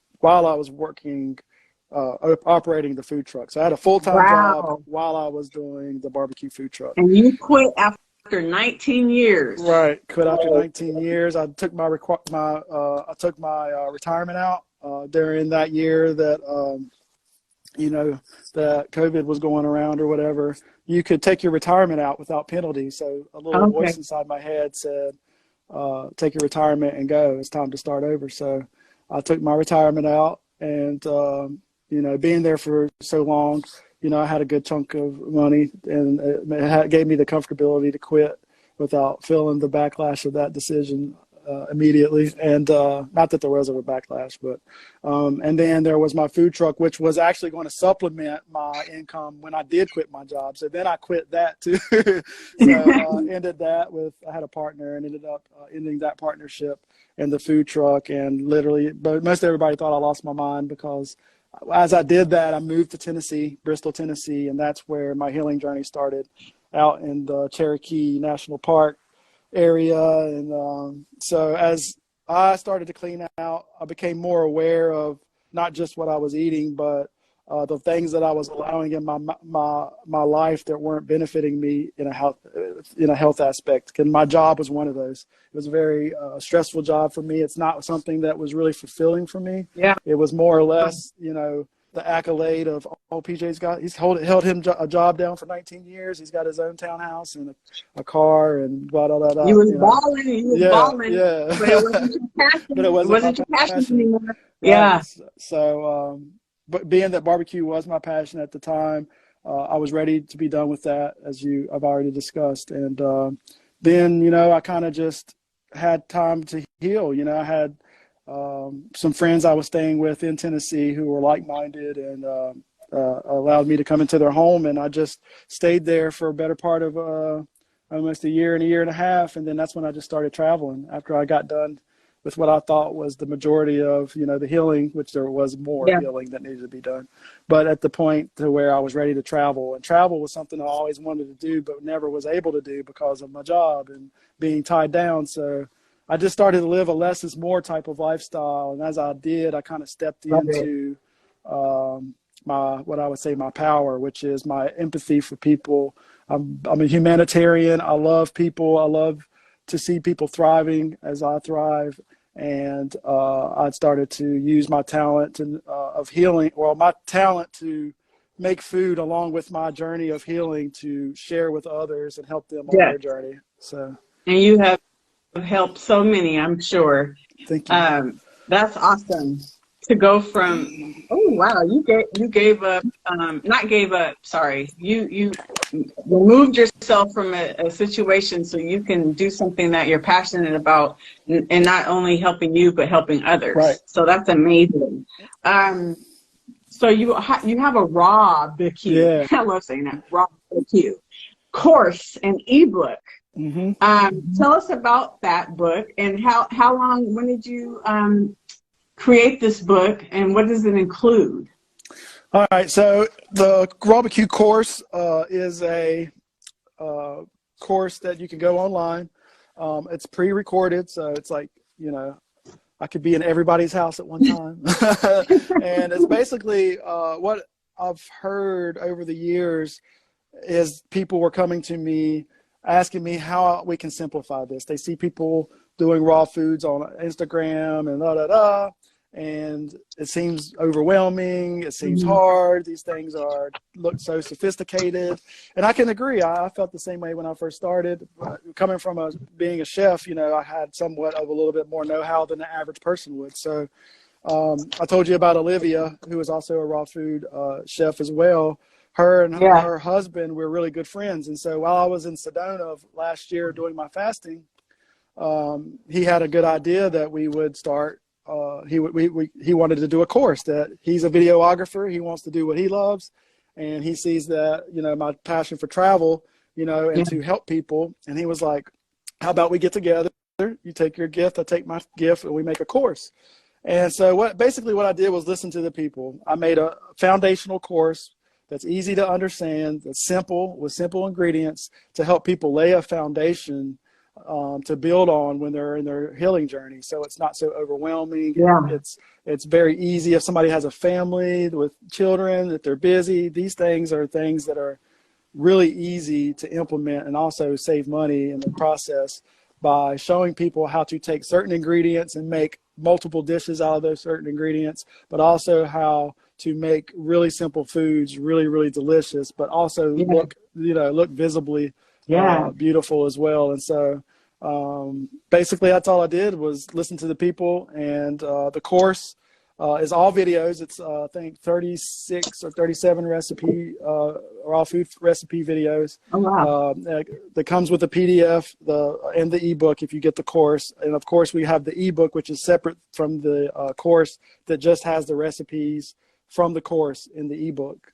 working, operating the food truck. So I had a full-time job while I was doing the barbecue food truck. And you quit after 19 years. Right. Quit after 19 years. I took my retirement out during that year that, that COVID was going around or whatever. You could take your retirement out without penalty. So a little voice inside my head said, take your retirement and go. It's time to start over. So I took my retirement out, and, being there for so long, I had a good chunk of money, and it gave me the comfortability to quit without feeling the backlash of that decision immediately, and not that there was ever backlash, but and then there was my food truck, which was actually going to supplement my income when I did quit my job. So then I quit that too. So ended that with, I had a partner, and ended up ending that partnership in the food truck, and literally, but most everybody thought I lost my mind, because as I did that, I moved to Tennessee, Bristol, Tennessee, and that's where my healing journey started, out in the Cherokee National Park area. And so as I started to clean out, I became more aware of not just what I was eating, but the things that I was allowing in my life that weren't benefiting me in a health aspect. And my job was one of those. It was a very stressful job for me. It's not something that was really fulfilling for me. Yeah. It was more or less, the accolade of, oh, he's held him a job down for 19 years. He's got his own townhouse and a car and blah, blah, blah, blah. You was balling. Yeah. But it wasn't your passion. But it wasn't your passion anymore. Right. Yeah. So, but being that barbecue was my passion at the time, I was ready to be done with that, as I've already discussed. And then, I kind of just had time to heal. I had some friends I was staying with in Tennessee who were like-minded, and allowed me to come into their home. And I just stayed there for a better part of almost a year and a half. And then that's when I just started traveling, after I got done with what I thought was the majority of, the healing, which there was more healing that needed to be done. But at the point to where I was ready to travel, and travel was something I always wanted to do, but never was able to do because of my job and being tied down. So I just started to live a less is more type of lifestyle. And as I did, I kind of stepped into what I would say my power, which is my empathy for people. I'm a humanitarian. I love people. I love to see people thriving as I thrive. And I started to use my talent of healing, or my talent to make food along with my journey of healing, to share with others and help them on their journey. So, and you have helped so many, I'm sure. Thank you. That's awesome. To go from, oh wow, you gave up, not gave up, sorry, you removed yourself from a situation so you can do something that you're passionate about, and not only helping you but helping others. Right. So that's amazing. So you have a ReBirth, yeah. I love saying that, ReBirth course and ebook. Mm-hmm. Tell us about that book, and when did you create this book, and what does it include? All right, so the rawbq course is a course that you can go online. It's pre-recorded, so it's like, I could be in everybody's house at one time. And it's basically what I've heard over the years is people were coming to me asking me how we can simplify this. They see people doing raw foods on Instagram and and it seems overwhelming. It seems hard. These things look so sophisticated, and I can agree. I felt the same way when I first started. Coming from being a chef, I had somewhat of a little bit more know-how than the average person would. So I told you about Olivia, who is also a raw food chef as well. Her and her husband were really good friends, and so while I was in Sedona last year doing my fasting, he had a good idea that we would start. He wanted to do a course. That he's a videographer. He wants to do what he loves, and he sees that my passion for travel, and to help people. And he was like, "How about we get together? You take your gift, I take my gift, and we make a course." And so what I did was listen to the people. I made a foundational course that's easy to understand, that's simple, with simple ingredients, to help people lay a foundation to build on when they're in their healing journey. So it's not so overwhelming. Yeah. It's very easy if somebody has a family with children, if they're busy. These things are things that are really easy to implement, and also save money in the process by showing people how to take certain ingredients and make multiple dishes out of those certain ingredients, but also how to make really simple foods really, really delicious, but also look visibly beautiful as well. And so basically that's all I did, was listen to the people. And the course is all videos. It's I think 36 or 37 recipe raw food recipe videos. Oh, wow. That comes with the PDF and the ebook if you get the course. And of course, we have the ebook, which is separate from the course, that just has the recipes from the course in the ebook.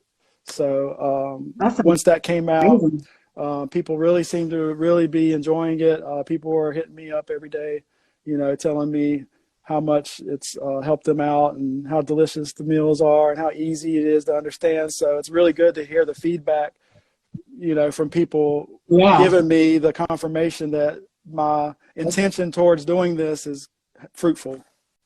So once that came out, people really seem to really be enjoying it. People are hitting me up every day, you know, telling me how much it's helped them out and how delicious the meals are and how easy it is to understand. So it's really good to hear the feedback, you know, from people giving me the confirmation that my intention towards doing this is fruitful.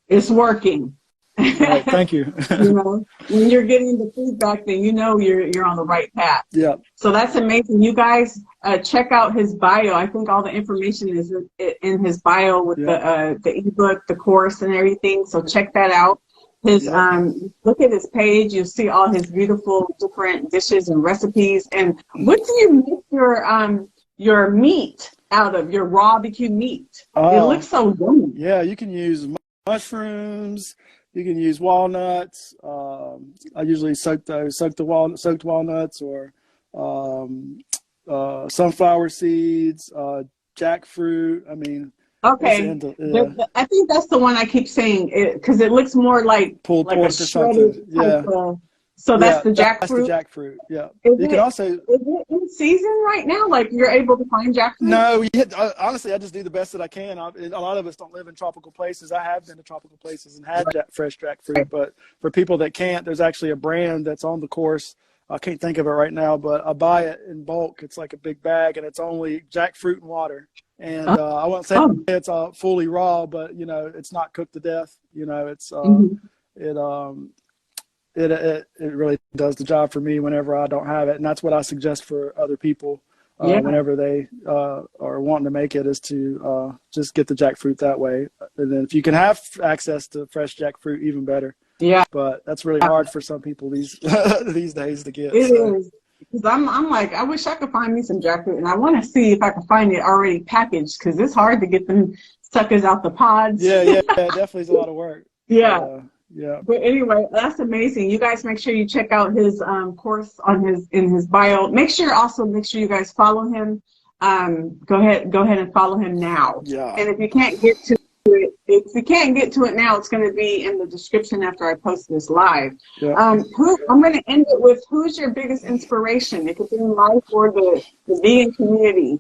It's working. Right, thank you. You know, when you're getting the feedback, then you know you're on the right path. Yeah. So that's amazing. You guys check out his bio. I think all the information is in his bio with the ebook, the course, and everything. So check that out. His look at his page. You'll see all his beautiful different dishes and recipes. And what do you make your meat out of? Your rawbq meat. It looks so yummy. Yeah, you can use mushrooms. You can use walnuts. I usually soaked walnuts or sunflower seeds, jackfruit. I mean, okay. I think that's the one I keep saying because it looks more like pulled like pork a shredded type of. So that's the jackfruit. That's the jackfruit. Yeah. Is it in season right now? Like you're able to find jackfruit? No, honestly, I just do the best that I can. A lot of us don't live in tropical places. I have been to tropical places and had fresh jackfruit, but for people that can't, there's actually a brand that's on the course. I can't think of it right now, but I buy it in bulk. It's like a big bag, and it's only jackfruit and water. And I won't say it's fully raw, but you know, it's not cooked to death. You know, it's it really does the job for me whenever I don't have it, and that's what I suggest for other people whenever they are wanting to make it, is to just get the jackfruit that way. And then if you can have access to fresh jackfruit, even better. Yeah, but that's really hard for some people these days to get. It is, because I'm like, I wish I could find me some jackfruit, and I want to see if I can find it already packaged, because it's hard to get them suckers out the pods. Yeah, definitely is a lot of work. Yeah. Yeah. But anyway, that's amazing. You guys make sure you check out his course in his bio. Make sure you guys follow him. Go ahead and follow him now. Yeah. And if you can't get to it, now, it's going to be in the description after I post this live. Yeah. I'm going to end it with, who's your biggest inspiration? It could be in life or the vegan community.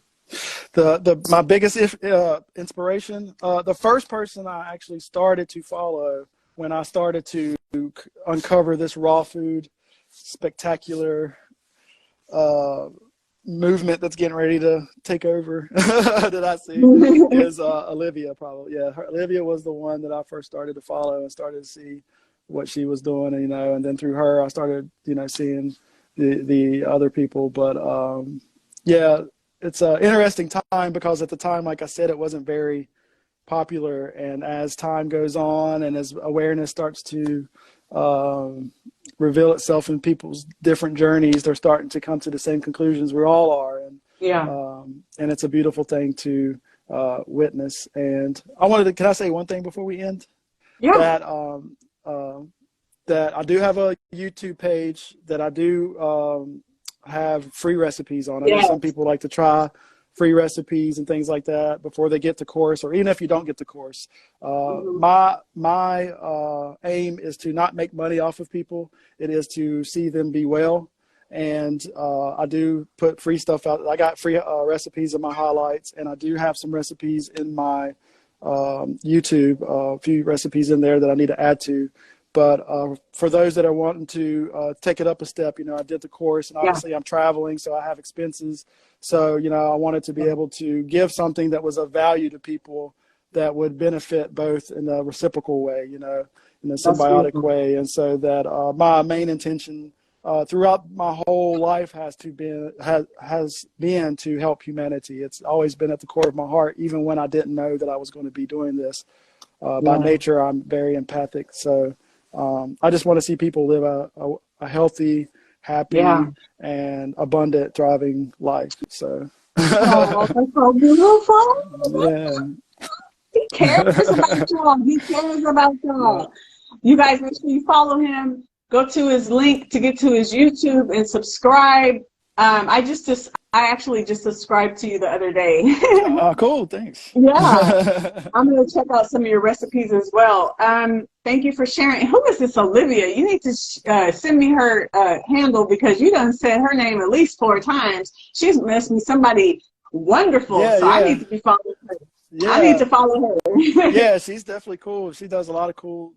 My biggest inspiration, the first person I actually started to follow when I started to uncover this raw food spectacular movement that's getting ready to take over that I see is Olivia, probably. Yeah, Olivia was the one that I first started to follow and started to see what she was doing, you know, and then through her I started, you know, seeing the other people. But yeah, it's an interesting time, because at the time, like I said, it wasn't very popular, and as time goes on and as awareness starts to reveal itself in people's different journeys, they're starting to come to the same conclusions we all are, and it's a beautiful thing to witness. And can I say one thing before we end? Yeah. That I do have a YouTube page that I do have free recipes on. I know some people like to try free recipes and things like that before they get the course, or even if you don't get the course. My aim is to not make money off of people. It is to see them be well. And I do put free stuff out. I got free recipes in my highlights, and I do have some recipes in my YouTube, a few recipes in there that I need to add to. But for those that are wanting to take it up a step, you know, I did the course, and obviously I'm traveling, so I have expenses. So, you know, I wanted to be able to give something that was of value to people that would benefit both in a reciprocal way, you know, in a symbiotic way. And so that my main intention throughout my whole life has been to help humanity. It's always been at the core of my heart, even when I didn't know that I was going to be doing this. By nature, I'm very empathic. So I just want to see people live a healthy, happy, and abundant, thriving life. So. Oh, that's so beautiful. Yeah. He cares about y'all. He cares about y'all. you guys make sure you follow him. Go to his link to get to his YouTube and subscribe. I actually just subscribed to you the other day. Cool, thanks. Yeah, I'm going to check out some of your recipes as well. Thank you for sharing. Who is this Olivia? You need to send me her handle, because you done said her name at least 4 times. She's must be somebody wonderful, so I need to be following her. Yeah. I need to follow her. Yeah, she's definitely cool. She does a lot of cool,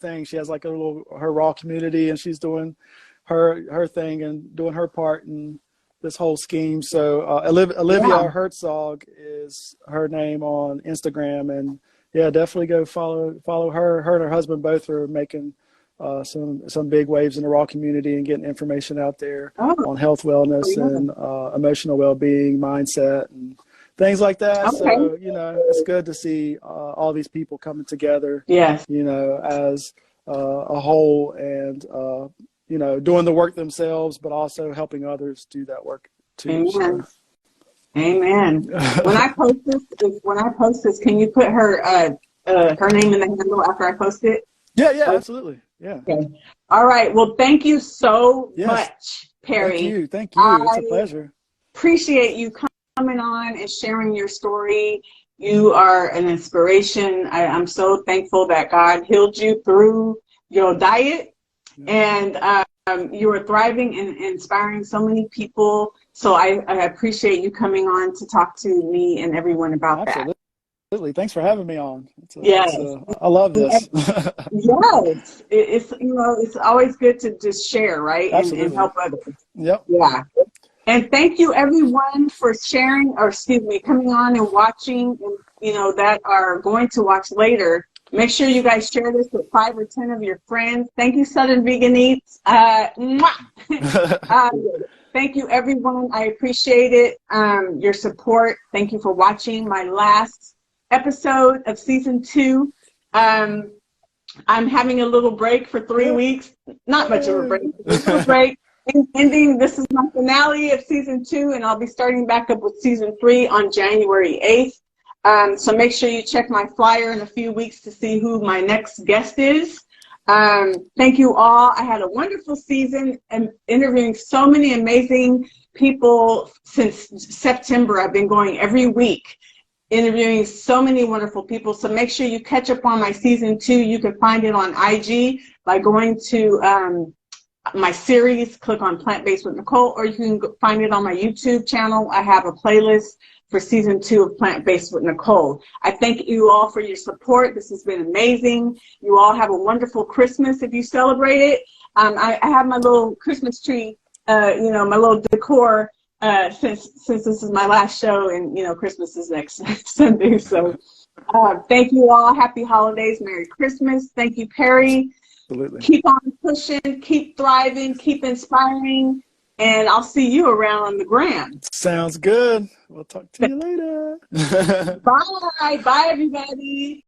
things. She has like her raw community, and she's doing her thing and doing her part in this whole scheme. So Olivia Herzog is her name on Instagram, and yeah, definitely go follow her. Her and her husband both are making some big waves in the raw community and getting information out there on health, wellness, and emotional well-being, mindset, and things like that. Okay. So, it's good to see all these people coming together, as a whole, and, doing the work themselves, but also helping others do that work too. Amen. So. Amen. When I post this, can you put her name in the handle after I post it? Yeah, absolutely. Yeah. Okay. All right. Well, thank you so much, Perí. Thank you. It's a pleasure. Appreciate you coming on and sharing your story. You are an inspiration. I'm so thankful that God healed you through your diet, and you are thriving and inspiring so many people. So I appreciate you coming on to talk to me and everyone about that. Absolutely. Thanks for having me on. I love this. Yes. It's always good to just share, right? And help others. Yep. Yeah. And thank you everyone for sharing, coming on and watching, and that are going to watch later. Make sure you guys share this with 5 or 10 of your friends. Thank you, Southern Vegan Eats. Thank you, everyone. I appreciate it. Your support. Thank you for watching my last episode of season 2. I'm having a little break for 3 weeks. Not much of a break. A little break. Ending. This is my finale of season 2, and I'll be starting back up with season 3 on January 8th. So make sure you check my flyer in a few weeks to see who my next guest is. Thank you all. I had a wonderful season and interviewing so many amazing people since September. I've been going every week, interviewing so many wonderful people. So make sure you catch up on my season 2. You can find it on IG by going to my series, click on Plant-Based with Nicole, or you can find it on my YouTube channel. I have a playlist for season 2 of Plant-Based with Nicole. I thank you all for your support. This has been amazing. You all have a wonderful Christmas if you celebrate it. I have my little Christmas tree, my little decor since this is my last show, and Christmas is next Sunday. So thank you all. Happy holidays. Merry Christmas. Thank you, Perí. Absolutely. Keep on pushing, keep thriving, keep inspiring, and I'll see you around on the gram. Sounds good. We'll talk to you later. Bye. Bye, everybody.